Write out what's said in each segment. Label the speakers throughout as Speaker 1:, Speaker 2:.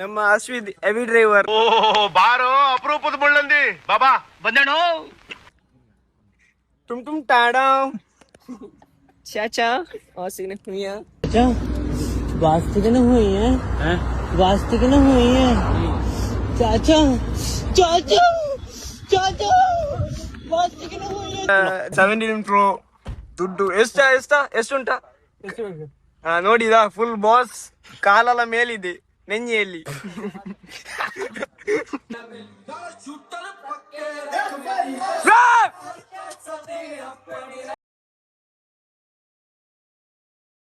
Speaker 1: ನಮ್ಮ Ashwith heavy driver.
Speaker 2: ಬಾರೋ ಅಪರೂಪದ ಮುಳ್ಳಂದಿ ಬಾಬಾ ಬಂದೇಣು.
Speaker 1: टुम टुम टाड़ा चाचा औसी ने हुई है
Speaker 3: चाचा वास्ते के ना हुई है वास्ते के ना हुई है चाचा चाचा चाचा वास्ते के ना हुई है
Speaker 1: 17 प्रो ದುಡ್ಡು ಎಷ್ಟುಂಟಾ ನೋಡಿದ ಫುಲ್ ಬಾಸ್ ಕಾಲೆಲ್ಲ ಮೇಲಿದೆ ನೆಂಜಿಯಲ್ಲಿ.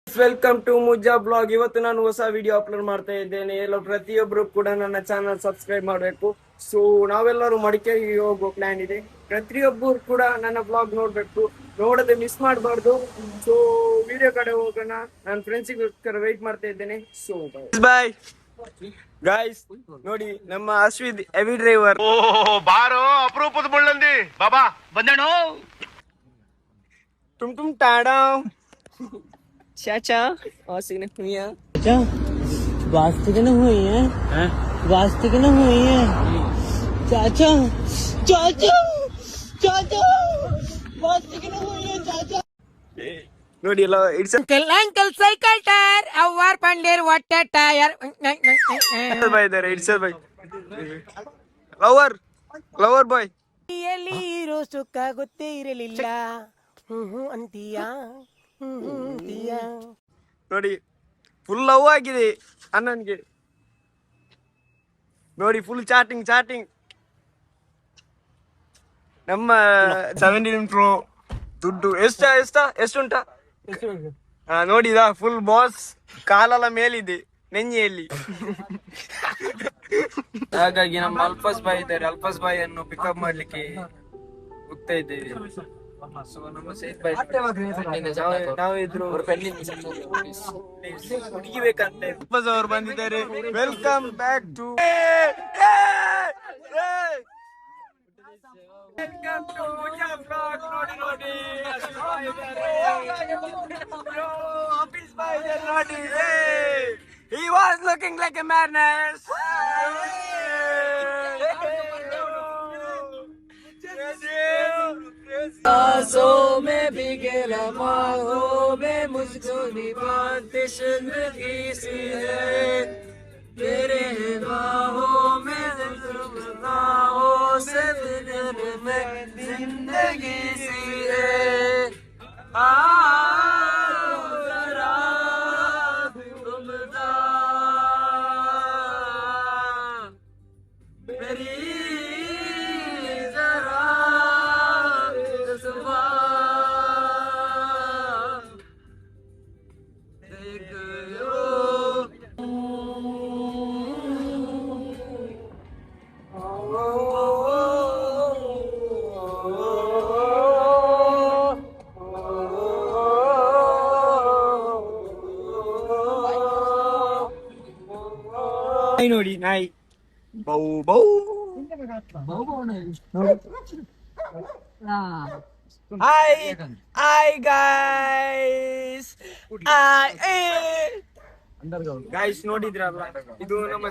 Speaker 1: ವೆಲ್ಕಮ್ ಟು ಮುಜ್ಜಾ ಬ್ಲಾಗ್. ಇವತ್ತು ನಾನು ಹೊಸ ವಿಡಿಯೋ ಅಪ್ಲೋಡ್ ಮಾಡ್ತಾ ಇದ್ದೇನೆ. ಎಲ್ಲ ಪ್ರತಿಯೊಬ್ಬರು ಕೂಡ ನನ್ನ ಚಾನಲ್ ಸಬ್ಸ್ಕ್ರೈಬ್ ಮಾಡಬೇಕು. ಸೊ ನಾವೆಲ್ಲರೂ ಮಡಿಕೇರಿಗೆ ಹೋಗೋ ಪ್ಲಾನ್ ಇದೆ. ಪ್ರತಿಯೊಬ್ಬರು ಕೂಡ ನನ್ನ ಬ್ಲಾಗ್ ನೋಡ್ಬೇಕು, ನೋಡದೆ ಮಿಸ್ ಮಾಡಬಾರ್ದು. ಸೊ ವಿಡಿಯೋ ಕಡೆ ಹೋಗೋಣ. ನನ್ನ ಫ್ರೆಂಡ್ಸಿಗೋಸ್ಕರ ವೆಯ್ಟ್ ಮಾಡ್ತಾ ಇದ್ದೇನೆ. So bye guys. ನೋಡಿ ನಮ್ಮ ಅಶ್ವಿತ್ ಹೆವಿ ಡ್ರೈವರ್.
Speaker 2: ಬಾರೋ ಅಪರೂಪದ ಮುಳ್ಳಂದಿ ಬಾಬಾ ಬಂದೇಣು.
Speaker 1: ಟುಮ್ ಟುಮ್ टाड़ा चाचा औसी ने हुई है
Speaker 3: चाचा वास्ते के ना हुई है वास्ते के ना हुई है चाचा चाचा चाचा वास्ते के ना हुई है चाचा.
Speaker 1: ನೋಡಿ ಎಲ್ಲ it's
Speaker 4: uncle cycle tyre our पंडेर वाटर टायर
Speaker 1: ಬಾಯ್ ಇದ್ದಾರೆ. It's boy lover boy.
Speaker 4: ಎಲ್ಲಿ ಇರೋ ಸುಖ ಗೊತ್ತೇ ಇರಲಿಲ್ಲ ಅಂತೀಯಾ
Speaker 1: ನೋಡಿ ಫುಲ್ ಲವ್ ಆಗಿದೆ ಅಣ್ಣನ್ಗೆ. ನೋಡಿ ಫುಲ್ ಚಾಟಿಂಗ್. ನಮ್ಮ 17 ಪ್ರೋ ದುಡ್ಡು ಎಷ್ಟುಂಟಾ ನೋಡಿದ ಫುಲ್ ಬಾಸ್ ಕಾಲೆಲ್ಲ ಮೇಲಿದೆ ನೆಂಜಿಯಲ್ಲಿ. ಹಾಗಾಗಿ ನಮ್ಮ ಅಲ್ಫಾಸ್ ಬಾಯ್ ಇದ್ದಾರೆ. ಅಲ್ಫಾಸ್ ಬಾಯ್ ಅನ್ನು ಪಿಕಪ್ ಮಾಡ್ಲಿಕ್ಕೆ ಹೋಗ್ತಾ ಇದ್ದೇವೆ. ಸೊ ನಮ್ಮ ಸೇಫ್ ಬಾಯ್ ನಾವಿದ್ರು ಹುಡುಗಿಬೇಕಂತ ಅಲ್ಫಾಸ್ ಅವರು ಬಂದಿದ್ದಾರೆ. Welcome back to He was looking like a madness. सांसों में भीगे लम्हों में मुझको निभाते जिंदगी सी है तेरे बाहों में बाहों से दिल में जिंदगी सी है. जरा तुमदा मेरी जरा जज्बा देख लो. ನೋಡಿ ನಾಯಿ ಬೌ ಬೌ. ಹಾಯ್ ಗೈಸ್ ನೋಡಿದ್ರಲ್ಲ, ಇದು ನಮ್ಮ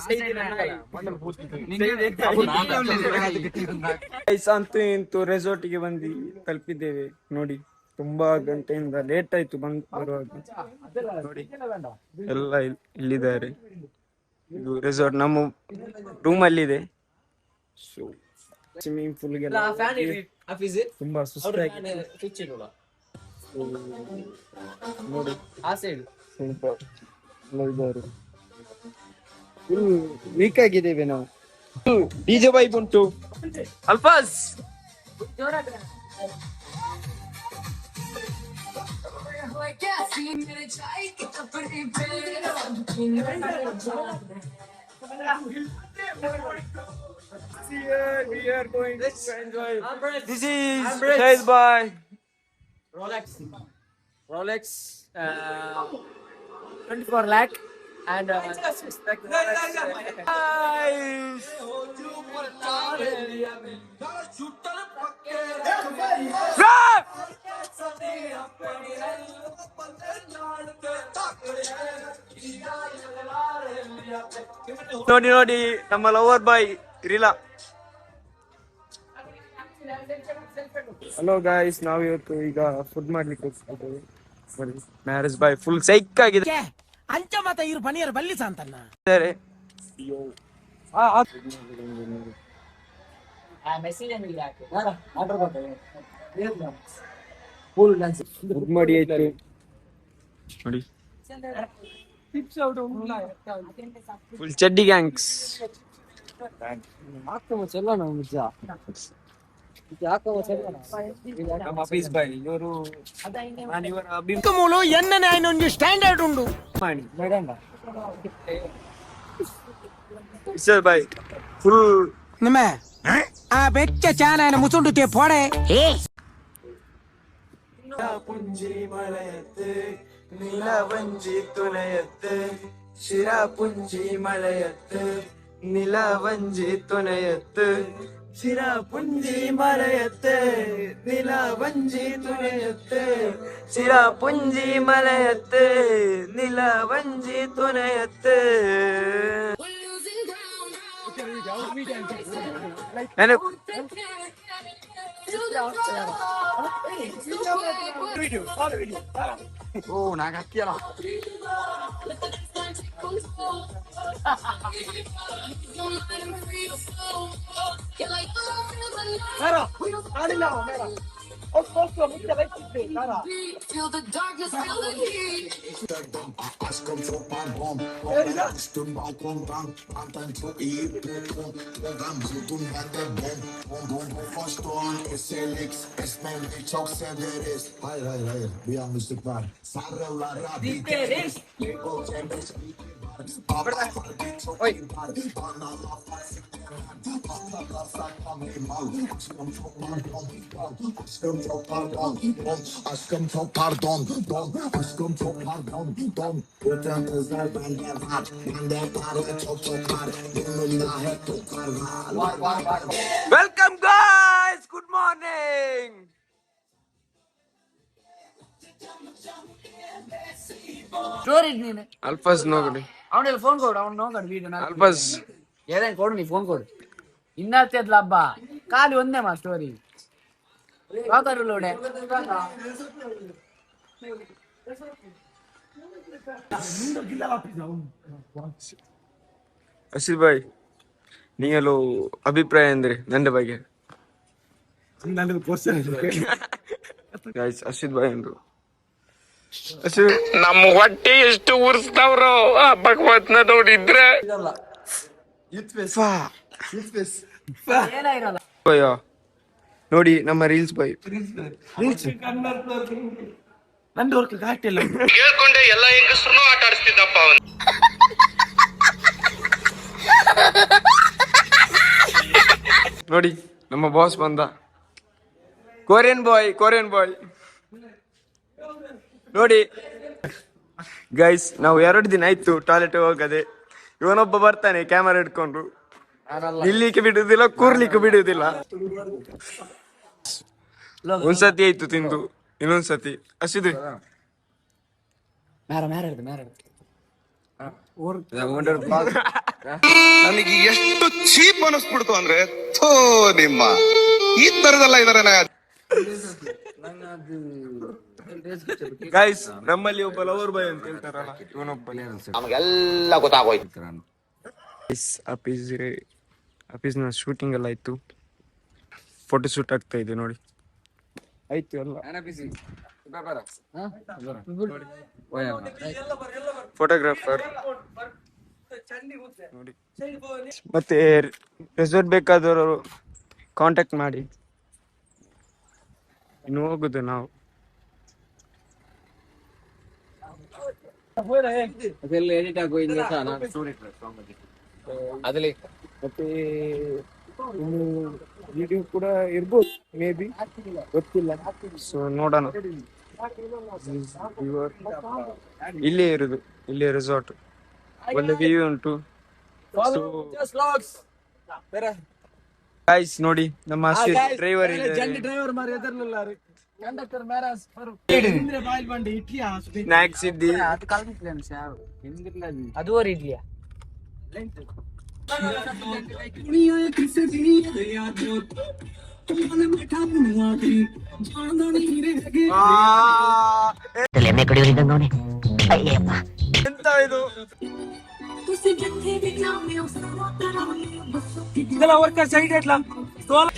Speaker 1: ಗೈಸ್ ಅಂತೂ ಇಂತೂ ರೆಸಾರ್ಟ್ಗೆ ಬಂದು ತಲುಪಿದ್ದೇವೆ. ನೋಡಿ ತುಂಬಾ ಗಂಟೆಯಿಂದ ಲೇಟ್ ಆಯ್ತು ಬರುವಾಗ. ನೋಡಿ ಎಲ್ಲ ಇಲ್ಲಿದ್ದಾರೆ. ಇದು ರೆಸಾರ್ಟ್ ನಮ್ಮ ರೂಮ್ ಅಲ್ಲಿದೆ. ಸೊ ಸ್ವಿಮ್ಮಿಂಗ್ ಪೂಲ್ ತುಂಬಾ ಸುಸ್ತಾಗಿ ನೋಡಿ ಸ್ವಲ್ಪ ಇದ್ದಾರೆ. ಫುಲ್ ವೀಕ್ ಆಗಿದ್ದೇವೆ ನಾವು. ಡಿಜೆ ವೈಬ್ ಉಂಟು. ಅಲ್ಫಾಸ್ we are going to enjoy. This is Shahid Bhai. Rolex 24 lakh and ನೋಡಿ ನೋಡಿ ನಮ್ಮ ಲವರ್ ಬಾಯ್ ರಿಲಾ. ಹಲೋ ಗಾಯ್ಸ್, ನಾವು ಇವತ್ತು ಈಗ ಫುಡ್ ಮಾಡ್ಲಿಕ್ಕೆ ಹೋಗ್ತಿದ್ದೇವೆ. ಸರಿ, ಮ್ಯಾರೇಜ್ ಬಾಯ್ ಫುಲ್ ಸೈಕ್ ಆಗಿದೆ.
Speaker 3: ಅಂಚ ಮತ ಇರು ಬನಿಯರ್ ಬಲ್ಲಿಸ ಅಂತನ್ನ
Speaker 1: ಫುಡ್ ಮಾಡಿ ಆಯ್ತು ನೋಡಿ, ಫುಲ್ ಚಡ್ಡಿ ಗ್ಯಾಂಗ್ಸ್.
Speaker 3: ಮೂಲು ಎನ್ನನೆ ఆయనొంది ಸ್ಟ್ಯಾಂಡರ್ಡ್ ಉಂಡು
Speaker 1: ಬಾಯ್ ಫುಲ್
Speaker 3: ನಿಮ್ಮೆ ಆ ಬೆಚ್ಚ ಚಾನ ಮುಸುಂಡು ತೇ ಪೋಡೆ
Speaker 1: പുഞ്ചി Malayath നിലവഞ്ചി തുനയത്ത് ശിരാപുഞ്ചി Malayath നിലവഞ്ചി തുനയത്ത് ശിരാപുഞ്ചി Malayath നിലവഞ്ചി തുനയത്ത് ശിരാപുഞ്ചി Malayath നിലവഞ്ചി തുനയത്ത്.
Speaker 5: Oh, nakakira.
Speaker 6: Feel the darkness, feel the heat.
Speaker 1: Welcome guys, good morning.
Speaker 5: Story ನೀನು
Speaker 1: ಅಲ್ಫಸ್ ನೋಗಡಿ,
Speaker 5: ಅವನೆಲ್ಲ ಫೋನ್ ಕೊಡು, ಅವ್ನು ನೋಡು ವಿಡಿಯೋ
Speaker 1: ಅಲ್ಫಸ್
Speaker 5: ಏನೇನು ಕೊಡು, ನೀ ಫೋನ್ ಕೊಡು. ಇನ್ನತ್ತಲ್ಲ ಹಬ್ಬ ಖಾಲಿ ಒಂದೇ ಮಾ ಸ್ಟೋರಿ ಲೋಡೆ
Speaker 1: ಅಶಿಲ್ ಬಾಯ್, ನೀವೆಲ್ಲೋ ಅಭಿಪ್ರಾಯ ಅಂದ್ರೆ ನನ್ನ ಬಗ್ಗೆ? ಗೈಸ್, ಅಶಿಲ್ ಬಾಯ್ ಅಂದ್ರು. ನಮ್ಮ ಹೊಟ್ಟೆ ಎಷ್ಟು ಉರ್ಸ್ತಾವ್ರೋ ಆ ಭಗವತ್ನ ನೋಡಿದ್ರೆ.
Speaker 5: ಏನಾಗಿರಲ್ಲ
Speaker 1: ಅಯ್ಯೋ ನೋಡಿ ನಮ್ಮ ರೀಲ್ಸ್ ಬಾಯ್.
Speaker 3: ನಂದು ವರ್ಕ್ ಘಾಟಿಲ್ಲ
Speaker 2: ಕೇಳ್ಕೊಂಡೆ ಎಲ್ಲ ಹೆಂಗಸ್ರು ಆಟ ಆಡಿಸ್ತಿದ್ದಪ್ಪ ಅವನು.
Speaker 1: ನೋಡಿ ನಮ್ಮ ಬಾಸ್ ಬಂದ, ಕೊರಿಯನ್ ಬಾಯ್ ನೋಡಿ ಗೈಸ್. ನಾವು 2 ದಿನ ಆಯ್ತು ಟಾಯ್ಲೆಟ್ ಹೋಗದೆ. ಇವನೊಬ್ಬ ಬರ್ತಾನೆ ಕ್ಯಾಮರಾ ಹಿಡ್ಕೊಂಡು, ನಿಲ್ಲಿಕ್ಕೆ ಬಿಡುದಿಲ್ಲ, ಕೂರ್ಲಿಕ್ಕೆ ಬಿಡುದಿಲ್ಲ. ಒಂದ್ಸತಿ ಆಯ್ತು ತಿಂದು, ಇನ್ನೊಂದ್ಸತಿ ಹಸಿದು.
Speaker 2: ನನಗೆ ಎಷ್ಟು ಚೀಪ್ ಅನಿಸ್ಬಿಡ್ತು ಅಂದ್ರೆ, ಥೋ ನಿಮ್ಮ ಈ ತರದೆಲ್ಲ ಇದಾರೆ.
Speaker 1: ಗೈಸ್, ನಮ್ಮಲ್ಲಿ ಒಬ್ಬ ಲವರ್ ಬಾಯ್ ಅಂತ ಹೇಳ್ತಾರಲ್ಲ, ಇವನೊಬ್ಬನೇ.
Speaker 2: ನಮಗೆಲ್ಲ ಗೊತ್ತಾಗೋಯ್ತು.
Speaker 1: ಆಫೀಸ್ನ ಶೂಟಿಂಗ್ ಎಲ್ಲ ಆಯ್ತು, ಫೋಟೋ ಶೂಟ್ ಆಗ್ತಾ ಇದೆ ನೋಡಿ. ಆಯ್ತು ಎಲ್ಲ ಫೋಟೋಗ್ರಾಫರ್ ನೋಡಿ. ಮತ್ತೆ ರೆಸಾರ್ಟ್ ಬೇಕಾದವರು ಕಾಂಟ್ಯಾಕ್ಟ್ ಮಾಡಿ. ಇನ್ನು ಹೋಗುದು ನಾವು.
Speaker 5: ಎಡಿಟ್ ಆಗೋ ಅದ್ರಲ್ಲಿ
Speaker 1: ಮತ್ತೆ ವಿಡಿಯೋ ಕೂಡ ಇರ್ಬೋದು, ಮೇ ಬಿ, ಗೊತ್ತಿಲ್ಲ. ಸೊ ನೋಡೋಣ. ಇಲ್ಲೇ ಇರುದು, ಇಲ್ಲೇ ರೆಸಾರ್ಟ್, ಒಳ್ಳೆ ವ್ಯೂ ಉಂಟು. ಗೈಸ್ ನೋಡಿ, ನಮ್ಮ ಡ್ರೈವರ್
Speaker 3: ಡ್ರೈವರ್ ಮಾರಿ ಎದರ್ಲಿಲ್ಲ ಕಂಡಕ್ಟರ್ ಮ್ಯಾರಾಸ್ ಬಾಯಿಲ್ ಬಂಡಿ ಇಡ್ಲಿ
Speaker 1: ಸ್ನಾಕ್ಸ್ ಇದ್ದಿ.
Speaker 5: ಅದು ಕಲ್ಪಿಸ್ಲೇನು ಅದು ಇಡ್ಲಿಯಾ
Speaker 3: ಎಮ್ಮೆ ಕಡಿಯೋರಿದ್ದಂಗ ಅವನೇ ಅಯ್ಯಪ್ಪ
Speaker 1: ಎಂತ ಇದು
Speaker 6: ਤੁਸੀਂ ਜਿੱਥੇ ਵੀ ਜਾਂਦੇ ਹੋ ਸਾਰਾ ਕਰਾਂਗੇ ਬਸ
Speaker 1: ಇದೆಲ್ಲ ವರ್ಕರ್ ಸೈಡ್ ಇಟ್ಲ ಸೋಲ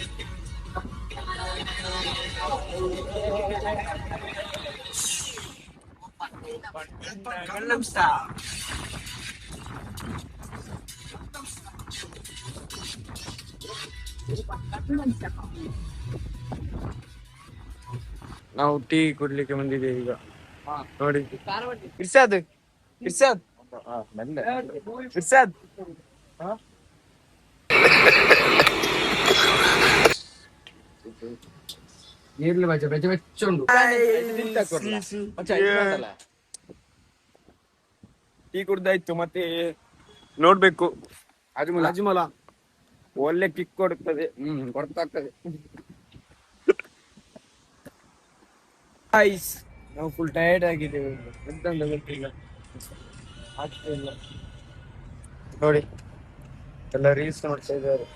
Speaker 1: ನಾವು ಟೀ ಕುಡ್ಲಿಕ್ಕೆ ಬಂದಿದ್ದೇವೆ ಈಗ ನೋಡಿ ಇರ್ಸಾದ್ ಇರ್ಸಾದ್ ಇರ್ಸಾದ್
Speaker 5: ನೀರ್ಲಿ ಬಚ್ಚ ಬೆಚ್ಚ ಬೆಚ್ಚುಂಡು
Speaker 1: ಟೀ ಕುಡ್ದಾಯ್ತು ಮತ್ತೆ ನೋಡ್ಬೇಕು ಅಜ್ಮಲ ಒಳ್ಳೆ ಕಿಕ್ ಕೊಡುತ್ತದೆ
Speaker 5: ಗೊತ್ತಾಗ್ತದೆ.
Speaker 1: ಐಸ್ ನಾವು ಫುಲ್ ಟಯರ್ಡ್ ಆಗಿದ್ದೇವೆ ಎಂತ ಗೊತ್ತಿಲ್ಲ ಆಗ್ತಿಲ್ಲ ನೋಡಿ ಎಲ್ಲ ರೀಲ್ಸ್ ನೋಡ್ತಾ ಇದ್ದಾರೆ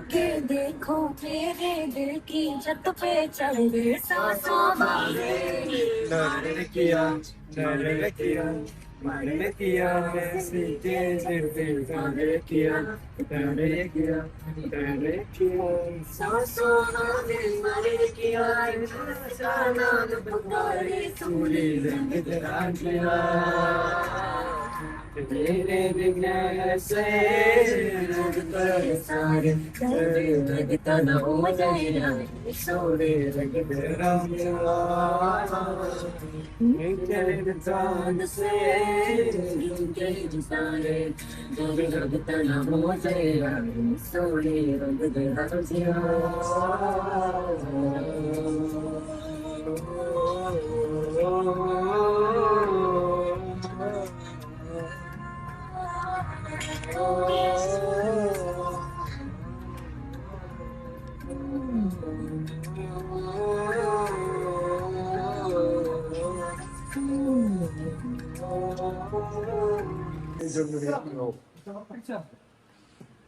Speaker 6: के देखो मेरे दिल की छत पे चढ़ गए सांसों वाले सांसों वाले मरे किया जाना पुकारे सूली जिंदगी तेरे बिना से सारे लगता न हो जाएगा सोरे लगता चांद से सारे लगता न हो जाएगा सोरे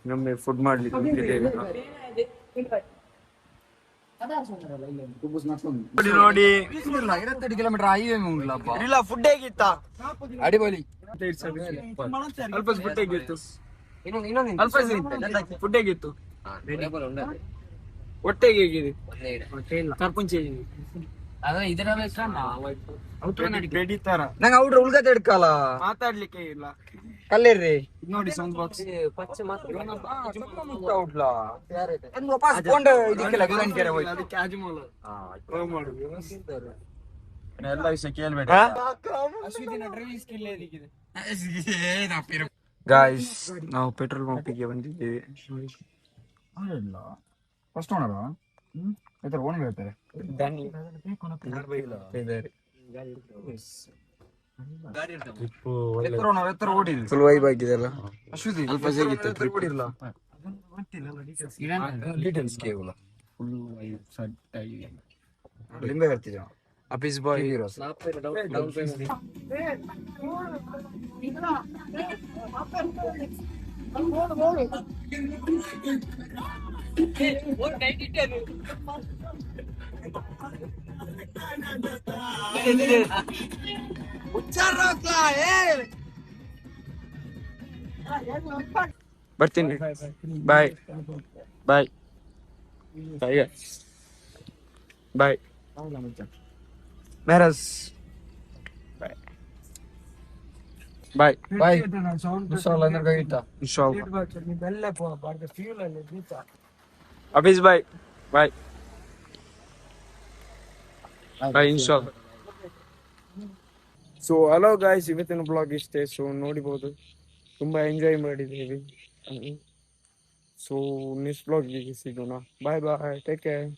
Speaker 1: ನಮ್ಮೆ ಫುಡ್ ಮಾಡ್ಲಿಕ್ಕೆ ಹೋಗಿದ್ದೇವೆ. ನೋಡಿ
Speaker 5: 22 ಕಿಲೋಮೀಟರ್ ಹೈವೇ ಉಂಟಲ್ಲಪ್ಪ.
Speaker 1: ಇಲ್ಲ ಫುಡ್ ಹೇಗಿತ್ತ
Speaker 5: ಅಡಿಪೊಲಿ.
Speaker 1: ಅಲ್ಪ ಫುಡ್ ಹೇಗಿತ್ತು ಅಲ್ಪ ಫುಡ್ ಹೇಗಿತ್ತು ಹೊಟ್ಟೆಗೆ ಹೇಗಿದೆ ಕರ್ಪುಂಚೆ
Speaker 5: ಅದು ಇದರ
Speaker 1: ಬೆಡಿತಾರ
Speaker 5: ನಂಗೆ ಔಟ್ರ ಉಳ್ಗತೆ ಹಿಡ್ಕಲ್ಲ
Speaker 1: ಮಾತಾಡ್ಲಿಕ್ಕೆ ಇಲ್ಲ
Speaker 5: ಕಲ್ಲಿರ್ರಿ
Speaker 1: ನೋಡಿ ಸೌಂಡ್ ಬಾಕ್ಸ್ ಅದಕ್ಕೆ ಆಜುಮೋಲ ಎಲ್ಲ ವಿಷಯ ಕೇಳ್ಬೇಡ ಅಶ್ವಿದಿನ ಡ್ರೈವಿಂಗ್ ಸ್ಕಿಲ್ ಹೇಗಿದೆ ಗಾಯ್ಸ್ ನಾವು ಪೆಟ್ರೋಲ್ ಪಂಪಿಗೆ ಬಂದಿದ್ದೇವೆ
Speaker 5: ಫಸ್ಟ್ ಓನರ ಓನ್ ಹೇಳ್ತಾರೆ
Speaker 1: ಫುಲ್ ವೈಬ್ ಆಗಿದೆ ಅಲ್ಲ
Speaker 5: ಅಶ್ವಿತಿ
Speaker 1: ಸ್ವಲ್ಪ ಹೇಗಿತ್ತು ಟ್ರಿಪ್
Speaker 5: ಡೀಟೇಲ್ಸ್ ಕೇವಲ
Speaker 1: ಲಿಂಬೆ ಬರ್ತಿದ್ದೆ ಅಪೀಸ್ ಬಾಯ್ ಬರ್ತೀನಿ ಬಾಯ್ ಬಾಯ್ ಬಾಯ್ ಬಾಯ್ ಮೆಹರಾಜ್ ಬಾಯ್ ಬಾಯ್ ಬಾಯ್ ಅಫೀಸ್ ಬಾಯ್ ಬಾಯ್ ಬಾಯ್ ಇನ್ಶಾಲ್ಲ. ಸೊ ಹಲೋ ಗಾಯ್ಸ್, ಇವತ್ತಿನ ಬ್ಲಾಗ್ ಇಷ್ಟೇ. ಸೊ ನೋಡಿಬಹುದು ತುಂಬಾ ಎಂಜಾಯ್ ಮಾಡಿದ್ದೀವಿ. ಸೊ ನೆಕ್ಸ್ಟ್ ಬ್ಲಾಗಿಗೆ ಸಿಗೋಣ. ಬಾಯ್ ಬಾಯ್, ಟೇಕ್ ಕೇರ್.